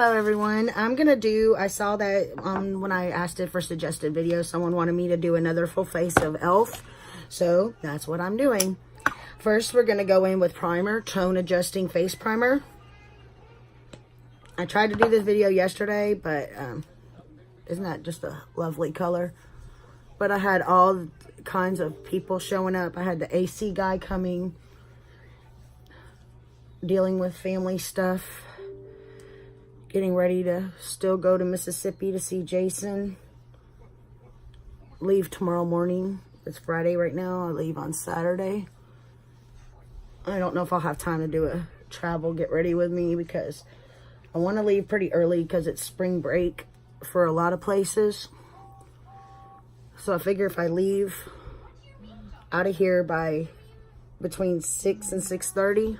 Hello everyone. I saw that when I asked it for suggested videos, someone wanted me to do another full face of e.l.f. So that's what I'm doing. First, we're going to go in with primer, tone adjusting face primer. I tried to do this video yesterday, but isn't that just a lovely color? But I had all kinds of people showing up. I had the AC guy coming, dealing with family stuff. Getting ready to still go to Mississippi to see Jason. Leave tomorrow morning. It's Friday right now. I leave on Saturday. I don't know if I'll have time to do a travel get ready with me because I want to leave pretty early because it's spring break for a lot of places. So I figure if I leave out of here by between 6 and 6:30,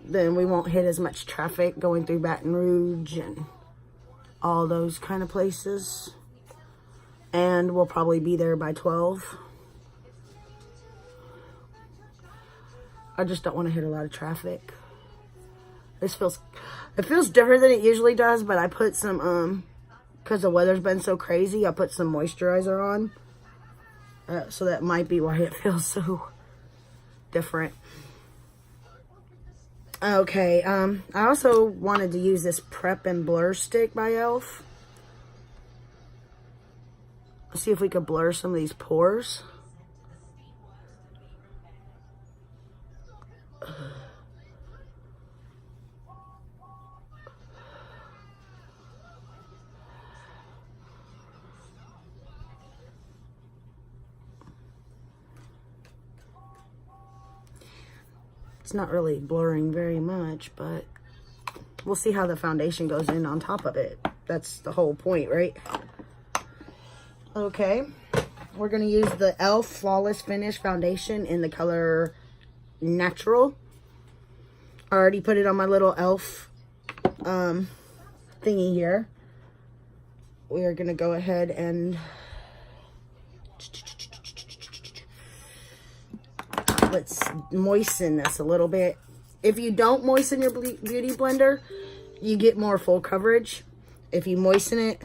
then we won't hit as much traffic going through Baton Rouge and all those kind of places. And we'll probably be there by 12. I just don't want to hit a lot of traffic. It feels different than it usually does, but I put some, because the weather's been so crazy, I put some moisturizer on. So that might be why it feels so different. Okay, I also wanted to use this Prep and Blur stick by e.l.f. Let's see if we could blur some of these pores. It's not really blurring very much, but we'll see how the foundation goes in on top of it. That's the whole point, right? Okay, we're going to use the e.l.f. Flawless Finish Foundation in the color Natural. I already put it on my little e.l.f. Thingy here. We are going to go ahead and let's moisten this a little bit. If you don't moisten your beauty blender, you get more full coverage. If you moisten it,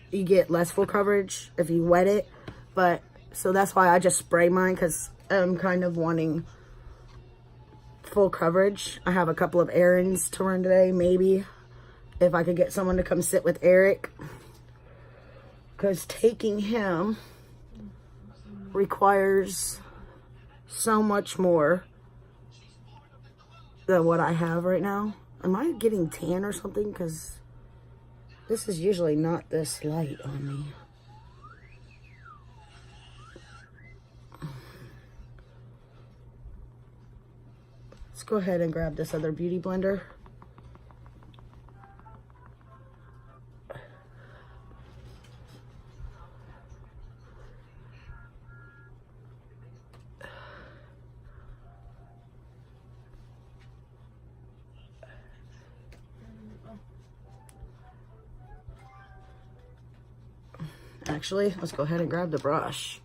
you get less full coverage if you wet it. But so that's why I just spray mine, because I'm kind of wanting full coverage. I have a couple of errands to run today. Maybe if I could get someone to come sit with Eric, because taking him requires so much more than what I have right now. Am I getting tan or something? Because this is usually not this light on me. Let's go ahead and grab this other beauty blender. Actually, let's go ahead and grab the brush.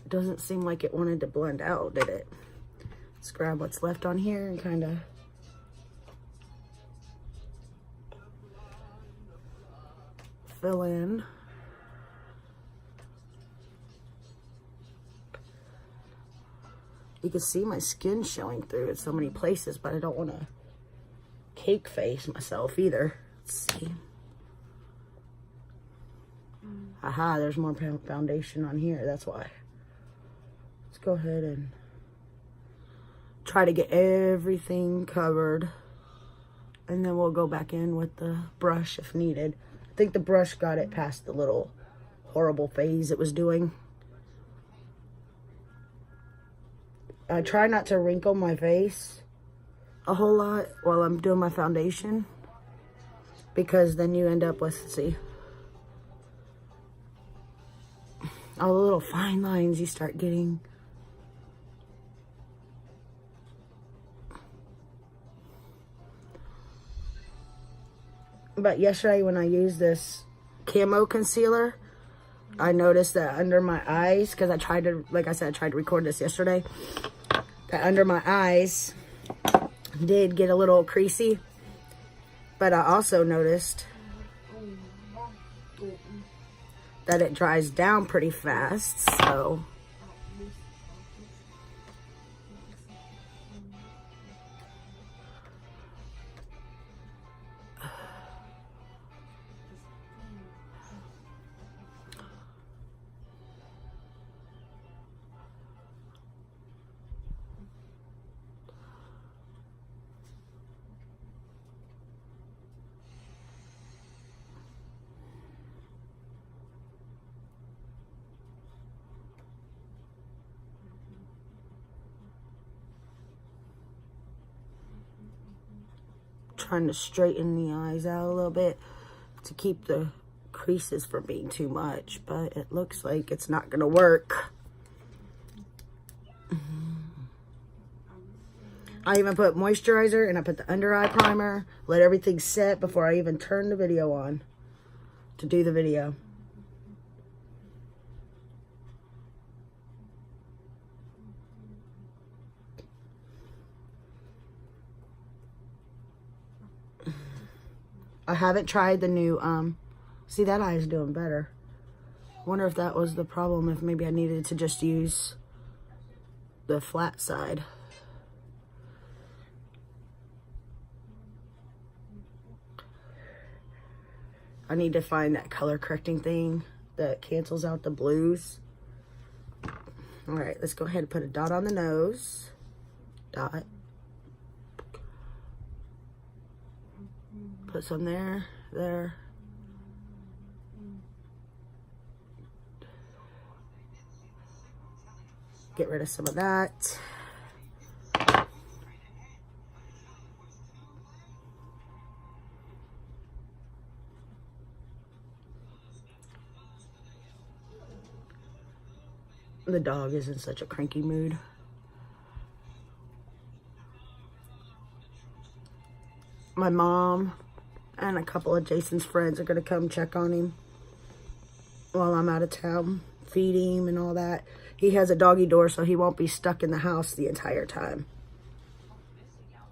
Doesn't seem like it wanted to blend out, did it? Let's grab what's left on here and kind of fill in. You can see my skin showing through in so many places, but I don't want to cake face myself either. Let's see. Aha, there's more foundation on here. That's why. Let's go ahead and try to get everything covered. And then we'll go back in with the brush if needed. I think the brush got it past the little horrible phase it was doing. I try not to wrinkle my face a whole lot while I'm doing my foundation, because then you end up with, see, all the little fine lines you start getting. But yesterday when I used this Camo Concealer, I noticed that under my eyes, because I tried to, like I said, I tried to record this yesterday, that under my eyes did get a little creasy. But I also noticed that it dries down pretty fast, so trying to straighten the eyes out a little bit to keep the creases from being too much, but it looks like it's not gonna work. I even put moisturizer and I put the under eye primer, let everything set before I even turn the video on to do the video. I haven't tried the new, see, that eye is doing better. Wonder if that was the problem, if maybe I needed to just use the flat side. I need to find that color correcting thing that cancels out the blues. All right, let's go ahead and put a dot on the nose. Dot. Put some there, there. Get rid of some of that. The dog is in such a cranky mood. My mom and a couple of Jason's friends are gonna come check on him while I'm out of town, feed him and all that. He has a doggy door, so he won't be stuck in the house the entire time.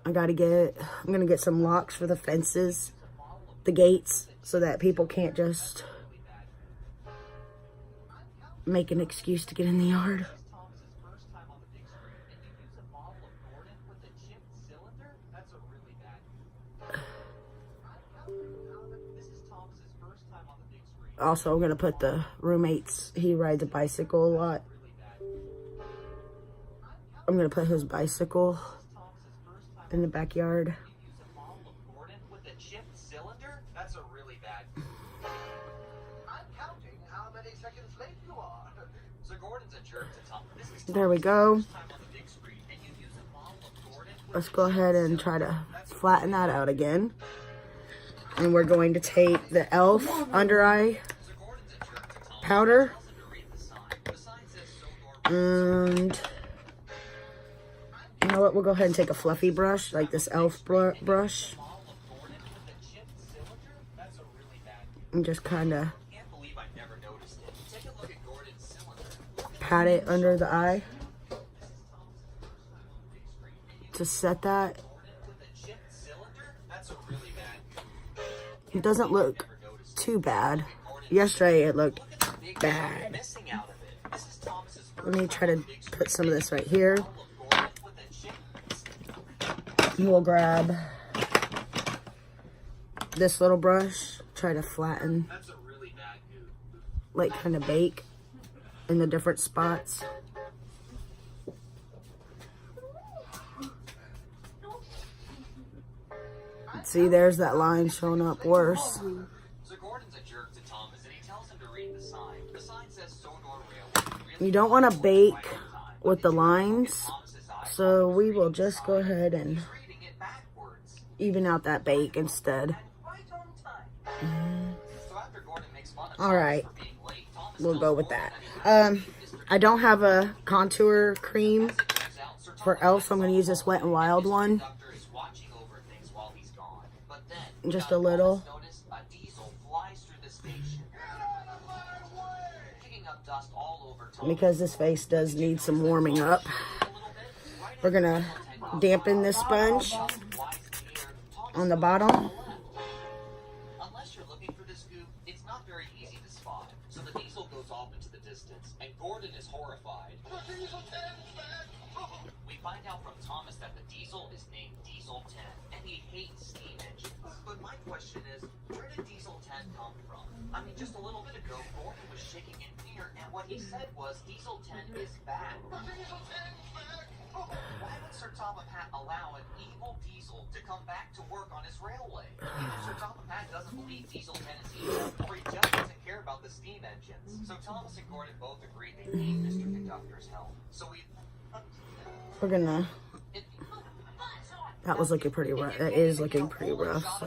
I'm gonna get some locks for the fences, the gates, so that people can't just make an excuse to get in the yard. Also, I'm going to put the roommates, he rides a bicycle a lot. I'm going to put his bicycle in the backyard. There we go. Let's go ahead and try to flatten that out again. And we're going to take the e.l.f. under eye powder. And you know what? We'll go ahead and take a fluffy brush, like this e.l.f. brush. And just kind of pat it under the eye to set that. It doesn't look too bad. Yesterday it looked bad. Let me try to put some of this right here. We'll grab this little brush, try to flatten, like kind of bake in the different spots. See, there's that line showing up worse. You don't want to bake with the lines, so we will just go ahead and even out that bake instead. All right, we'll go with that. I don't have a contour cream for e.l.f., so I'm going to use this Wet n Wild one. Just a little. because this face does need some warming up. We're gonna dampen this sponge on the bottom. Unless you're looking for this goop, it's not very easy to spot. So the diesel goes off into the distance, and Gordon is horrified. We find out from Thomas that the diesel is named Diesel 10, and he hates steam engines. But my question is, where did Diesel 10 come from? I mean, just a little bit ago, Gordon was shaking in fear, and what he said was, Diesel 10 is back. Diesel 10 is back! Why would Sir Tom and Pat allow an evil diesel to come back to work on his railway? Either Sir Tom and Pat doesn't believe Diesel 10 is evil, or he just doesn't care about the steam engines. So Thomas and Gordon both agree they need Mr. Conductor's help. So we're gonna... That was looking pretty rough. That is looking pretty rough, so...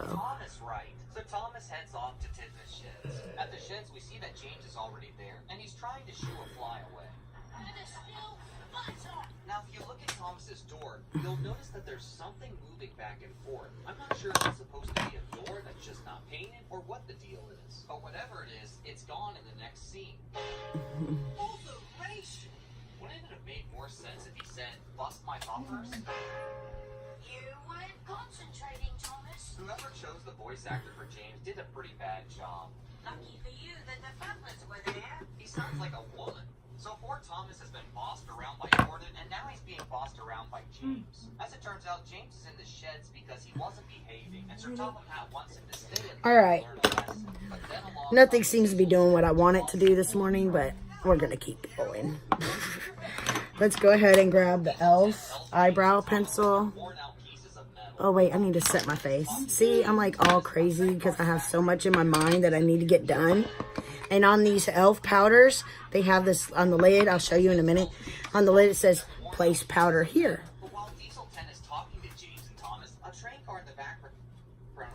So Thomas heads off to Tidman's sheds. At the sheds, we see that James is already there, and he's trying to shoo a fly away. Now, if you look at Thomas's door, you'll notice that there's something moving back and forth. I'm not sure if it's supposed to be a door that's just not painted, or what the deal is. But whatever it is, it's gone in the next scene. Alteration! Wouldn't it have made more sense if he said, bust my hoppers? You weren't concentrating, Thomas. Whoever chose the voice actor for James did a pretty bad job. Lucky for you that the butlers were there. He sounds like a woman. So poor Thomas has been bossed around by Gordon, and now he's being bossed around by James. As it turns out, James is in the sheds because he wasn't behaving, and Sir Tom and Pat wants him to stay in there Alright. to learn a lesson. But then along Nothing seems to be doing what I want it to do this morning, but we're gonna keep going. Let's go ahead and grab the e.l.f. eyebrow pencil. worn out pieces of metal. Oh wait, I need to set my face. See, I'm like all crazy because I have so much in my mind that I need to get done. And on these e.l.f. powders, they have this on the lid. I'll show you in a minute. On the lid, it says, place powder here. But while Diesel 10 is talking to James and Thomas, a train car in the background.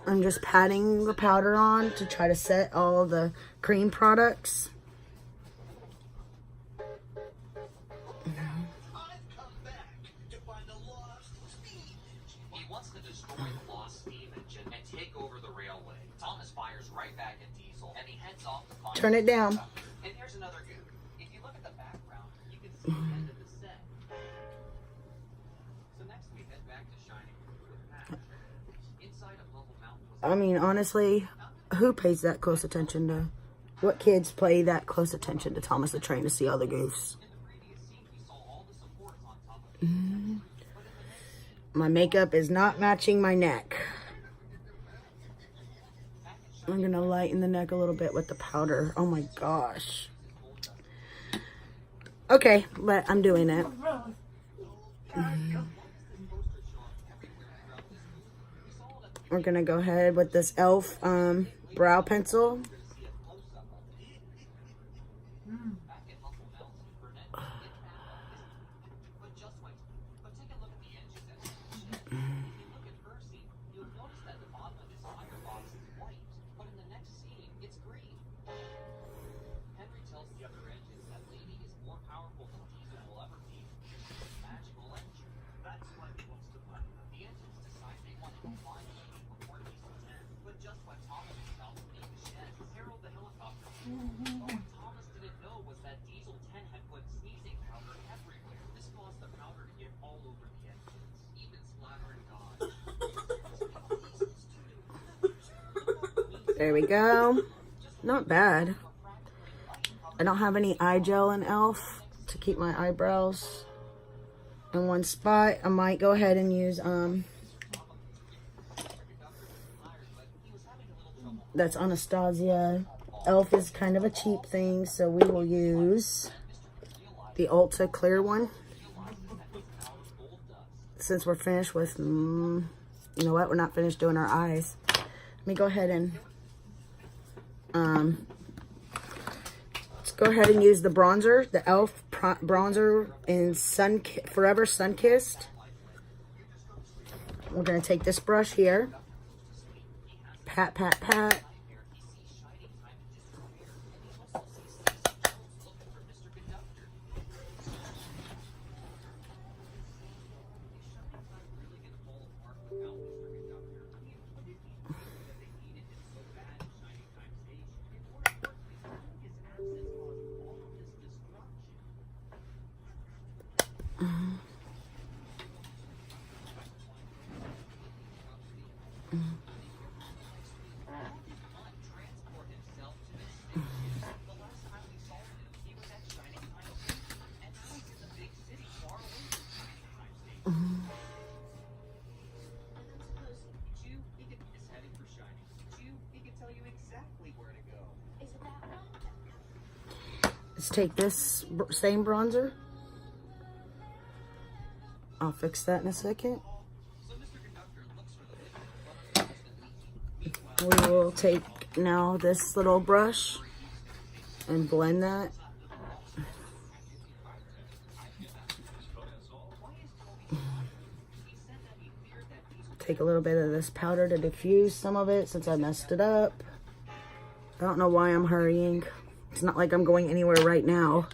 I'm just patting the powder on to try to set all the cream products. He wants to destroy the lost steam engine and take over the railway. Thomas fires right back at Diesel, and he heads off to find... Turn it down. And here's another goop. If you look at the background, you can see the end of the set. So next we head back to Shining with Pat. Inside of Level Mountain was... I mean, honestly, who pays that close attention to... What kids pay that close attention to Thomas the Train to see all the goofs? In the previous scene, we saw all the supports on top of it. My makeup is not matching my neck. I'm gonna lighten the neck a little bit with the powder. Oh my gosh. Okay, but I'm doing it. We're gonna go ahead with this e.l.f. Brow pencil. There we go. Not bad. I don't have any eye gel in e.l.f. to keep my eyebrows in one spot. I might go ahead and use that's Anastasia. e.l.f. is kind of a cheap thing, so we will use the Ulta clear one. Since we're finished with, you know what? We're not finished doing our eyes. Let me go ahead and let's go ahead and use the bronzer, the e.l.f. bronzer in Forever Sun-Kissed. We're going to take this brush here. Pat, pat, pat. let's take this same bronzer. I'll fix that in a second. We will take now this little brush and blend that. Take a little bit of this powder to diffuse some of it since I messed it up. I don't know why I'm hurrying. It's not like I'm going anywhere right now.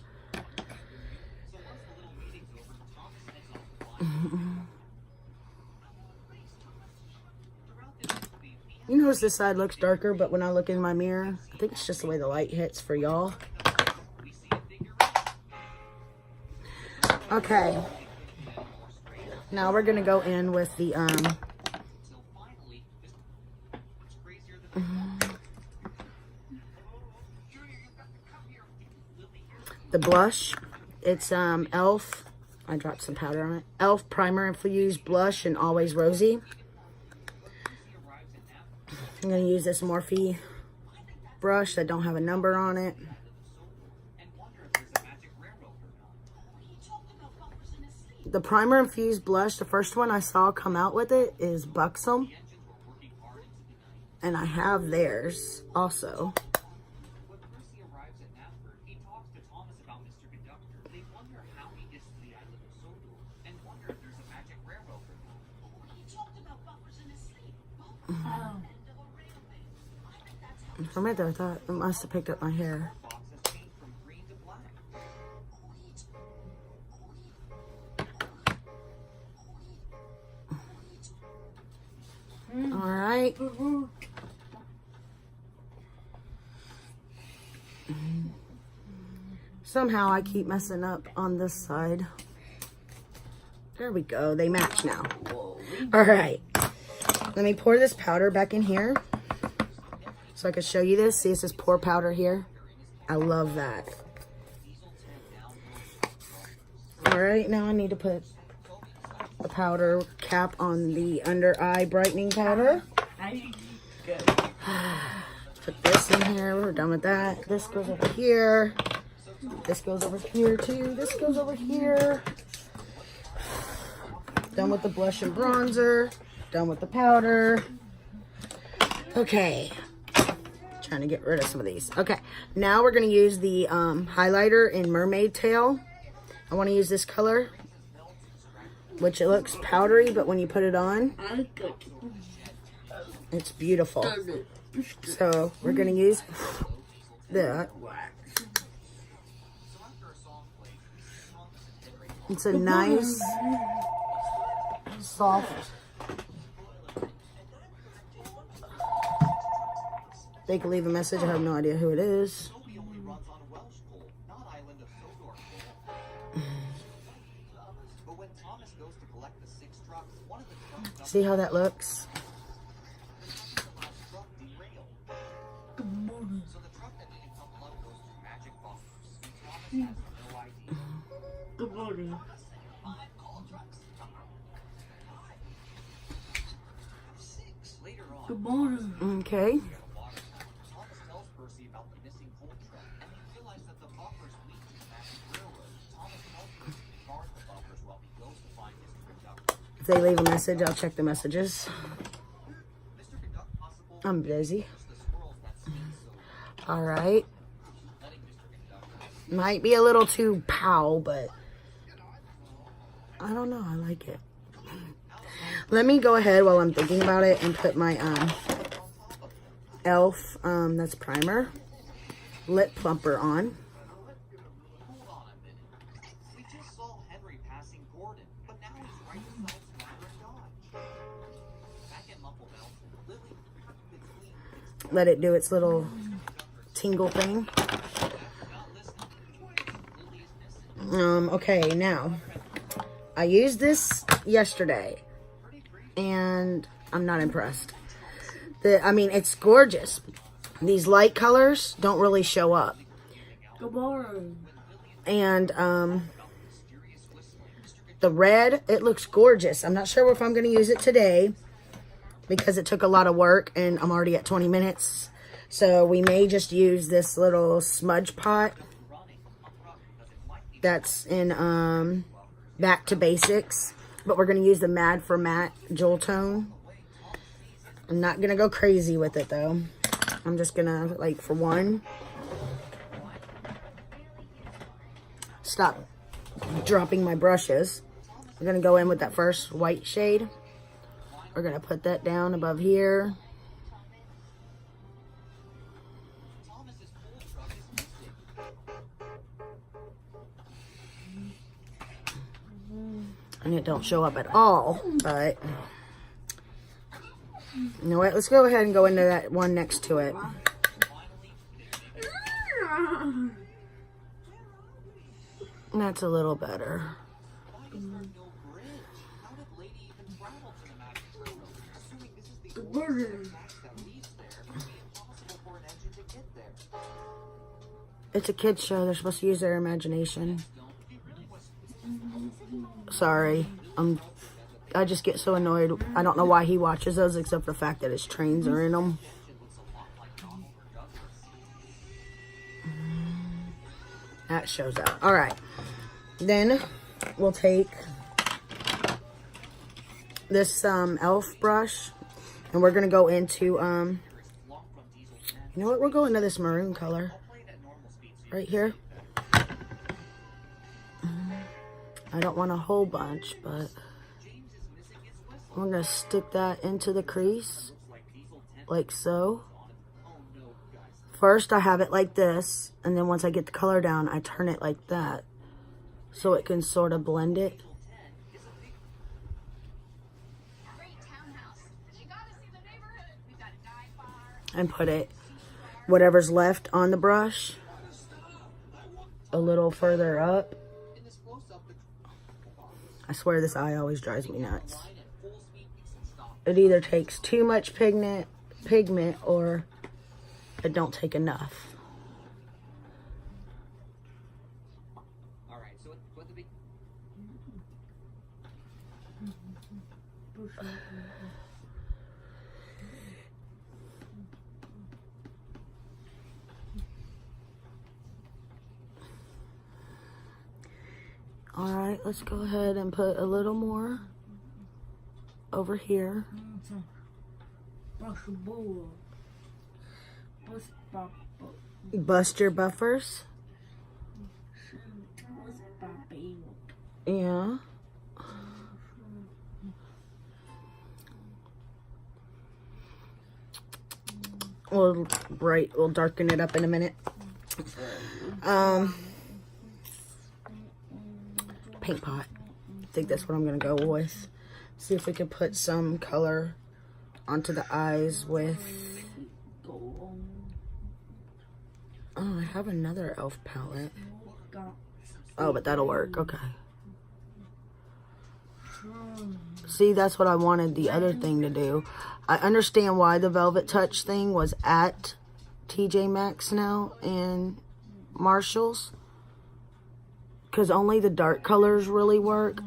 You notice this side looks darker, but when I look in my mirror, I think it's just the way the light hits for y'all. Okay. Now we're gonna go in with the blush. It's e.l.f. I dropped some powder on it. e.l.f. Primer Infused Blush and Always Rosy. I'm going to use this Morphe brush that don't have a number on it. The Primer Infused Blush, the first one I saw come out with it is Boxycharm. And I have theirs also. For a minute, I thought it must have picked up my hair. All right. Somehow I keep messing up on this side. There we go. They match now. All right. Let me pour this powder back in here so I can show you this. See, it says pour powder here. I love that. All right, now I need to put the powder cap on the under eye brightening powder. Put this in here. We're done with that. This goes over here. This goes over here too. This goes over here. Done with the blush and bronzer. Done with the powder. Okay. Trying to get rid of some of these. Okay. Now we're going to use the highlighter in Mermaid Tail. I want to use this color, which it looks powdery, but when you put it on, it's beautiful. So we're going to use that. It's a nice, soft, they can leave a message. I have no idea who it is. See how that looks? Good morning. Good morning. Okay. If they leave a message, I'll check the messages. I'm busy. All right. Might be a little too pow, but I don't know. I like it. Let me go ahead while I'm thinking about it and put my e.l.f. That's primer, lip plumper on. Let it do its little tingle thing. Okay, now I used this yesterday and I'm not impressed. I mean, it's gorgeous. These light colors don't really show up. Good morning. And the red, it looks gorgeous. I'm not sure if I'm going to use it today because it took a lot of work and I'm already at 20 minutes. So we may just use this little smudge pot That's in Back to Basics. But we're going to use the Mad for Matte Jewel Tone. I'm not going to go crazy with it, though. I'm just going to, like, for one, stop dropping my brushes. I'm going to go in with that first white shade. We're going to put that down above here. And it don't show up at all, but you know what? Let's go ahead and go into that one next to it. That's a little better. It's a kids show. They're supposed to use their imagination. Sorry. I just get so annoyed. I don't know why he watches those except for the fact that his trains are in them. That shows out. Alright. Then we'll take this e.l.f. brush and we're going to go into, you know what? We'll go into this maroon color. Right here. I don't want a whole bunch, but I'm going to stick that into the crease, like so. First, I have it like this, and then once I get the color down, I turn it like that, so it can sort of blend it. And put it, whatever's left on the brush, a little further up. I swear this eye always drives me nuts. It either takes too much pigment or it don't take enough. Alright, let's go ahead and put a little more over here. Bust your buffers. Yeah. We'll darken it up in a minute. Paint pot. I think that's what I'm gonna go with. See if we can put some color onto the eyes with. Oh, I have another e.l.f. palette. Oh, but that'll work. Okay. See, that's what I wanted the other thing to do. I understand why the Velvet Touch thing was at TJ Maxx now and Marshall's. Because only the dark colors really work.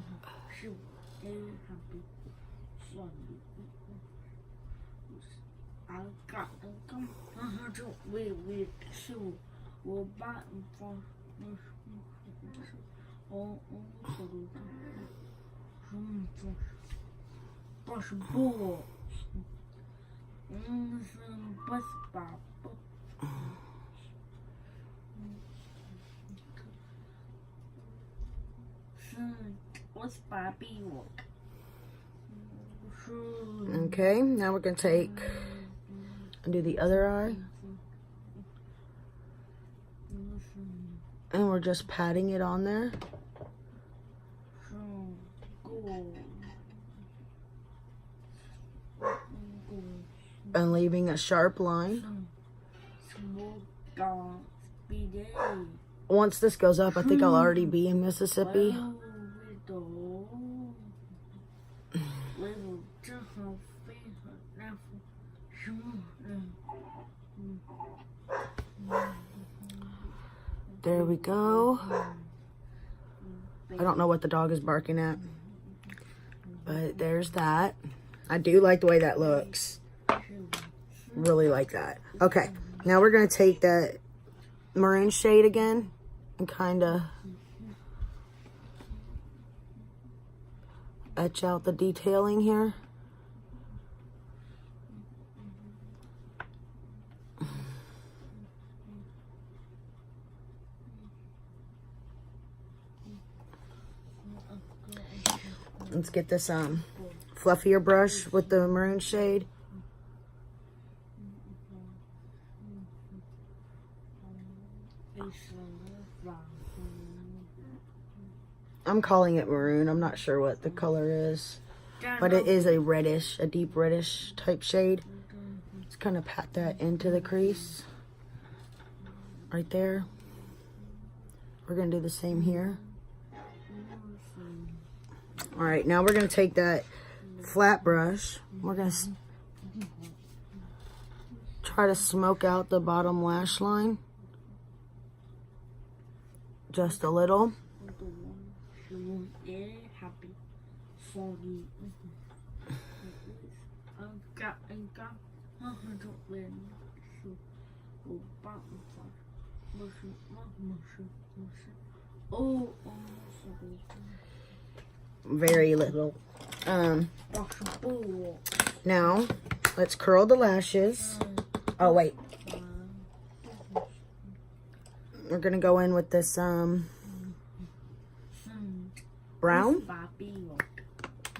Okay, now we're going to take and do the other eye. And we're just patting it on there. And leaving a sharp line. Once this goes up, I think I'll already be in Mississippi. There we go. I don't know what the dog is barking at, but there's that. I do like the way that looks. Really like that. Okay, now we're going to take that maroon shade again and kind of etch out the detailing here. Let's get this fluffier brush with the maroon shade. I'm calling it maroon. I'm not sure what the color is, but it is a reddish, a deep reddish type shade. Just kind of pat that into the crease right there. We're gonna do the same here. All right, now we're gonna take that flat brush. We're gonna try to smoke out the bottom lash line just a little. Very little. Now let's curl the lashes. Oh wait, we're gonna go in with this brown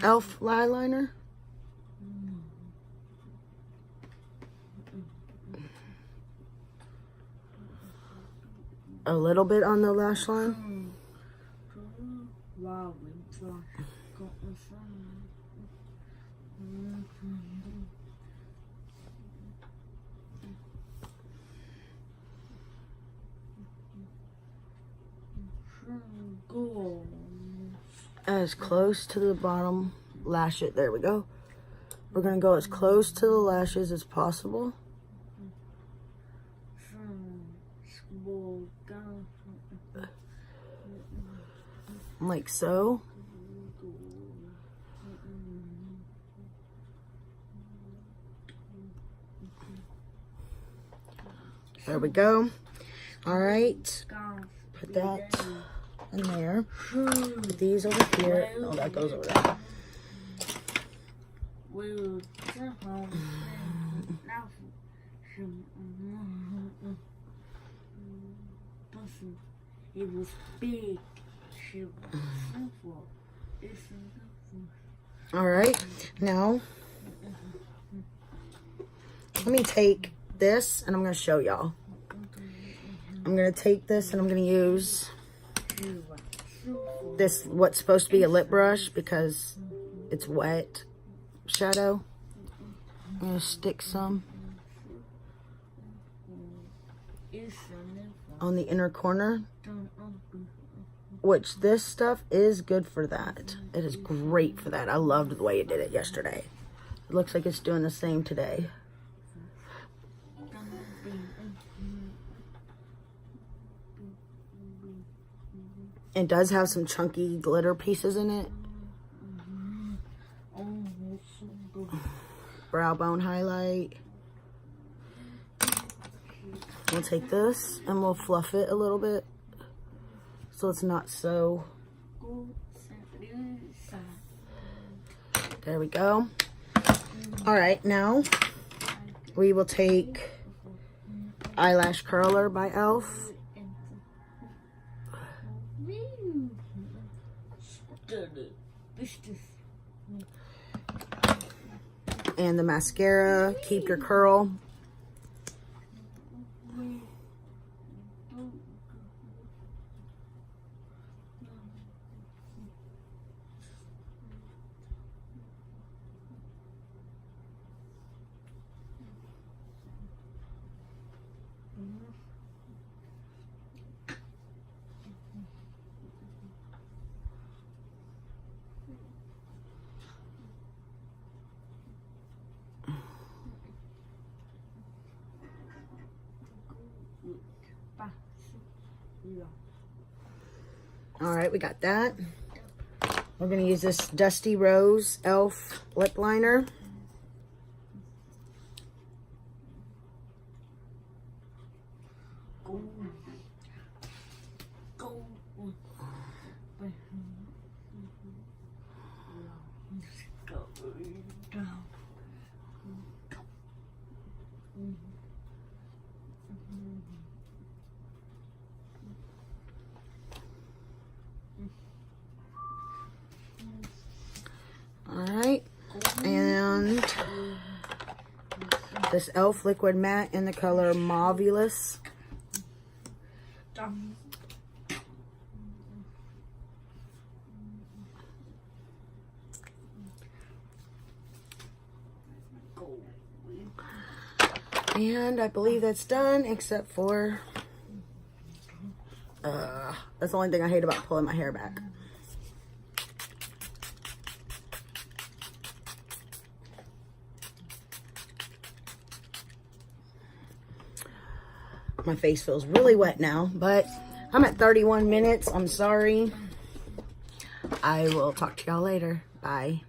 elf eyeliner. A little bit on the lash line. As close to the bottom lash it. There we go. We're gonna go as close to the lashes as possible. Like so. There we go. All right. Put that in there. Put these over here. Oh, that goes over there. It was big. All right, now let me take this and I'm going to show y'all. I'm going to take this and I'm going to use this, what's supposed to be a lip brush because it's wet shadow. I'm going to stick some on the inner corner, which this stuff is good for that. It is great for that. I loved the way it did it yesterday. It looks like it's doing the same today. It does have some chunky glitter pieces in it. Brow bone highlight. We'll take this and we'll fluff it a little bit so it's not so. There we go. All right, now we will take Eyelash Curler by e.l.f. And the mascara, Keep Your Curl. All right, we got that. We're going to use this Dusty Rose e.l.f. lip liner. this e.l.f. Liquid Matte in the color Mauvulous. Dumb. And I believe that's done, except for, that's the only thing I hate about pulling my hair back. My face feels really wet now, but I'm at 31 minutes. I'm sorry. I will talk to y'all later. Bye.